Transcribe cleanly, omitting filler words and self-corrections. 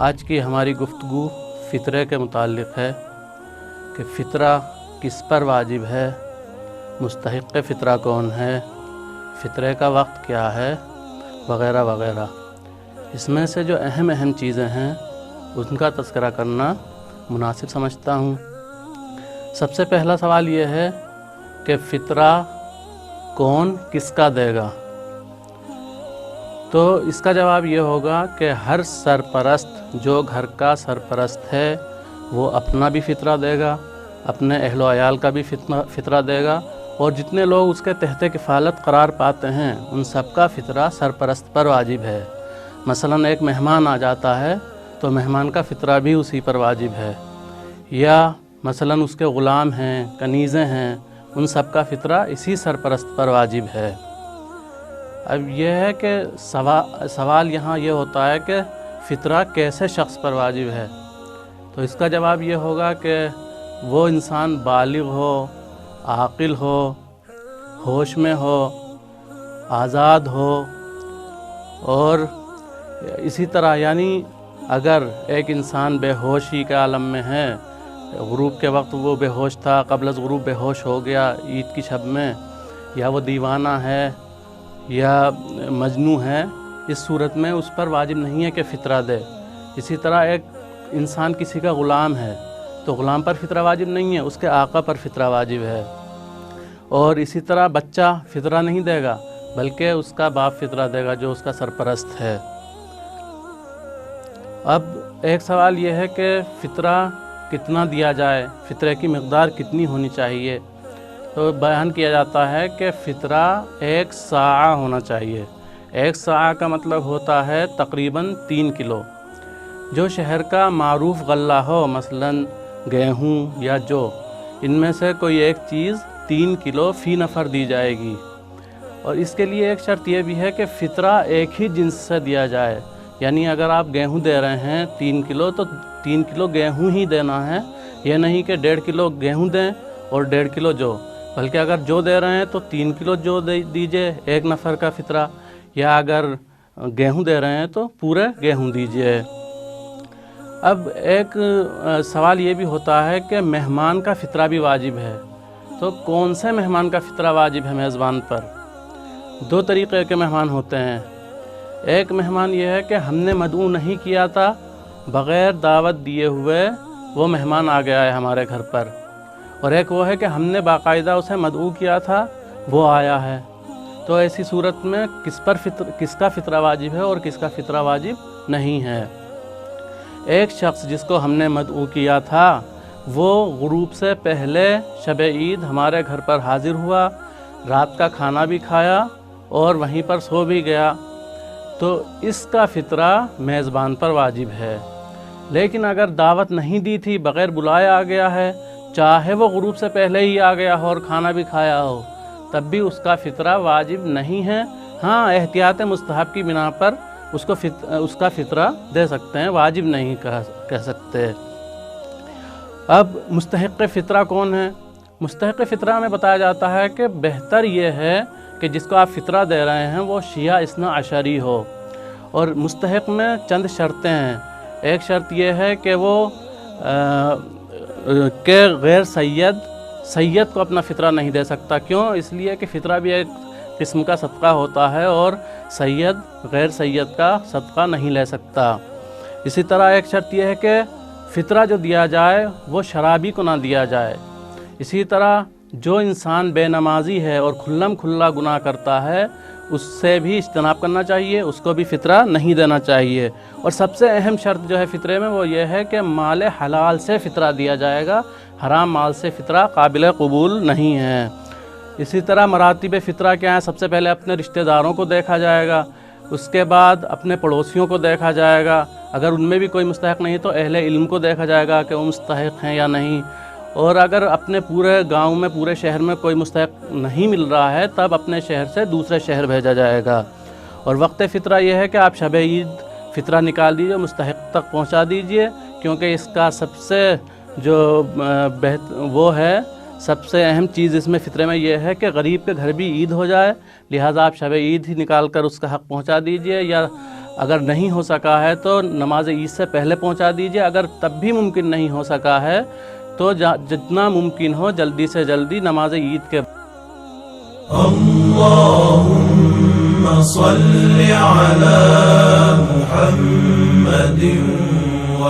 آج کی ہماری گفتگو فطرے کے متعلق ہے کہ فطرہ کس پر واجب ہے، مستحق فطرہ کون ہے، فطرے کا وقت کیا ہے، وغیرہ وغیرہ۔ اس میں سے جو اہم چیزیں ہیں ان کا تذکرہ کرنا مناسب سمجھتا ہوں۔ سب سے پہلا سوال یہ ہے کہ فطرہ کون کس کا دے گا؟ تو اس کا جواب یہ ہوگا کہ ہر سرپرست جو گھر کا سرپرست ہے وہ اپنا بھی فطرہ دے گا، اپنے اہل و عیال کا بھی فطرہ دے گا، اور جتنے لوگ اس کے تحت کفالت قرار پاتے ہیں ان سب کا فطرہ سرپرست پر واجب ہے۔ مثلا ایک مہمان آ جاتا ہے تو مہمان کا فطرہ بھی اسی پر واجب ہے، یا مثلا اس کے غلام ہیں، کنیزیں ہیں، ان سب کا فطرہ اسی سرپرست پر واجب ہے۔ اب یہ ہے کہ سوال یہاں یہ ہوتا ہے کہ فطرہ کیسے شخص پر واجب ہے؟ تو اس کا جواب یہ ہوگا کہ وہ انسان بالغ ہو، عاقل ہو، ہوش میں ہو، آزاد ہو، اور اسی طرح یعنی اگر ایک انسان بے ہوشی کے عالم میں ہے، غروب کے وقت وہ بے ہوش تھا، قبل از غروب بے ہوش ہو گیا عید کی شب میں، یا وہ دیوانہ ہے یا مجنوں ہے، اس صورت میں اس پر واجب نہیں ہے کہ فطرہ دے۔ اسی طرح ایک انسان کسی کا غلام ہے تو غلام پر فطرہ واجب نہیں ہے، اس کے آقا پر فطرہ واجب ہے۔ اور اسی طرح بچہ فطرہ نہیں دے گا بلکہ اس کا باپ فطرہ دے گا جو اس کا سرپرست ہے۔ اب ایک سوال یہ ہے کہ فطرہ کتنا دیا جائے، فطرے کی مقدار کتنی ہونی چاہیے؟ تو بیان کیا جاتا ہے کہ فطرہ 1 صاع ہونا چاہیے۔ 1 صاع کا مطلب ہوتا ہے تقریباً 3 کلو۔ جو شہر کا معروف غلہ ہو، مثلا گیہوں یا جو، ان میں سے کوئی ایک چیز 3 کلو فی نفر دی جائے گی۔ اور اس کے لیے ایک شرط یہ بھی ہے کہ فطرہ ایک ہی جنس سے دیا جائے، یعنی اگر آپ گیہوں دے رہے ہیں 3 کلو تو 3 کلو گیہوں ہی دینا ہے، یہ نہیں کہ 1.5 کلو گیہوں دیں اور 1.5 کلو جو، بلکہ اگر جو دے رہے ہیں تو 3 کلو جو دیجئے ایک نفر کا فطرہ، یا اگر گیہوں دے رہے ہیں تو پورے گیہوں دیجئے۔ اب ایک سوال یہ بھی ہوتا ہے کہ مہمان کا فطرہ بھی واجب ہے، تو کون سے مہمان کا فطرہ واجب ہے میزبان پر؟ 2 طریقے کے مہمان ہوتے ہیں۔ ایک مہمان یہ ہے کہ ہم نے مدعو نہیں کیا تھا، بغیر دعوت دیے ہوئے وہ مہمان آ گیا ہے ہمارے گھر پر، اور ایک وہ ہے کہ ہم نے باقاعدہ اسے مدعو کیا تھا، وہ آیا ہے۔ تو ایسی صورت میں کس کا فطرہ واجب ہے اور کس کا فطرہ واجب نہیں ہے؟ ایک شخص جس کو ہم نے مدعو کیا تھا وہ غروب سے پہلے شب عید ہمارے گھر پر حاضر ہوا، رات کا کھانا بھی کھایا اور وہیں پر سو بھی گیا، تو اس کا فطرہ میزبان پر واجب ہے۔ لیکن اگر دعوت نہیں دی تھی، بغیر بلائے آ گیا ہے، چاہے وہ غروب سے پہلے ہی آ گیا ہو اور کھانا بھی کھایا ہو، تب بھی اس کا فطرہ واجب نہیں ہے۔ ہاں، احتیاط مستحب کی بنا پر اس کا فطرہ دے سکتے ہیں، واجب نہیں کہہ سکتے۔ اب مستحق فطرہ کون ہے؟ مستحق فطرہ میں بتایا جاتا ہے کہ بہتر یہ ہے کہ جس کو آپ فطرہ دے رہے ہیں وہ شیعہ اثنا عشری ہو، اور مستحق میں چند شرطیں ہیں۔ ایک شرط یہ ہے کہ وہ کہ غیر سید کو اپنا فطرہ نہیں دے سکتا۔ کیوں؟ اس لیے کہ فطرہ بھی ایک قسم کا صدقہ ہوتا ہے اور سید غیر سید کا صدقہ نہیں لے سکتا۔ اسی طرح ایک شرط یہ ہے کہ فطرہ جو دیا جائے وہ شرابی کو نہ دیا جائے۔ اسی طرح جو انسان بے نمازی ہے اور کھلم کھلا گناہ کرتا ہے اس سے بھی اجتناب کرنا چاہیے، اس کو بھی فطرہ نہیں دینا چاہیے۔ اور سب سے اہم شرط جو ہے فطرے میں وہ یہ ہے کہ مال حلال سے فطرہ دیا جائے گا، حرام مال سے فطرہ قابل قبول نہیں ہے۔ اسی طرح مراتب فطرہ کیا ہیں؟ سب سے پہلے اپنے رشتہ داروں کو دیکھا جائے گا، اس کے بعد اپنے پڑوسیوں کو دیکھا جائے گا، اگر ان میں بھی کوئی مستحق نہیں تو اہل علم کو دیکھا جائے گا کہ وہ مستحق ہیں یا نہیں، اور اگر اپنے پورے گاؤں میں، پورے شہر میں کوئی مستحق نہیں مل رہا ہے تب اپنے شہر سے دوسرے شہر بھیجا جائے گا۔ اور وقت فطرہ یہ ہے کہ آپ شب عید فطرہ نکال دیجئے، مستحق تک پہنچا دیجئے، کیونکہ اس کا سب سے جو وہ ہے، سب سے اہم چیز اس میں فطرے میں یہ ہے کہ غریب کے گھر بھی عید ہو جائے، لہٰذا آپ شب عید ہی نکال کر اس کا حق پہنچا دیجئے، یا اگر نہیں ہو سکا ہے تو نماز عید سے پہلے پہنچا دیجیے. اگر تب بھی ممکن نہیں ہو سکا ہے تو جتنا ممکن ہو جلدی سے جلدی نماز عید کے. اللهم صل على محمد و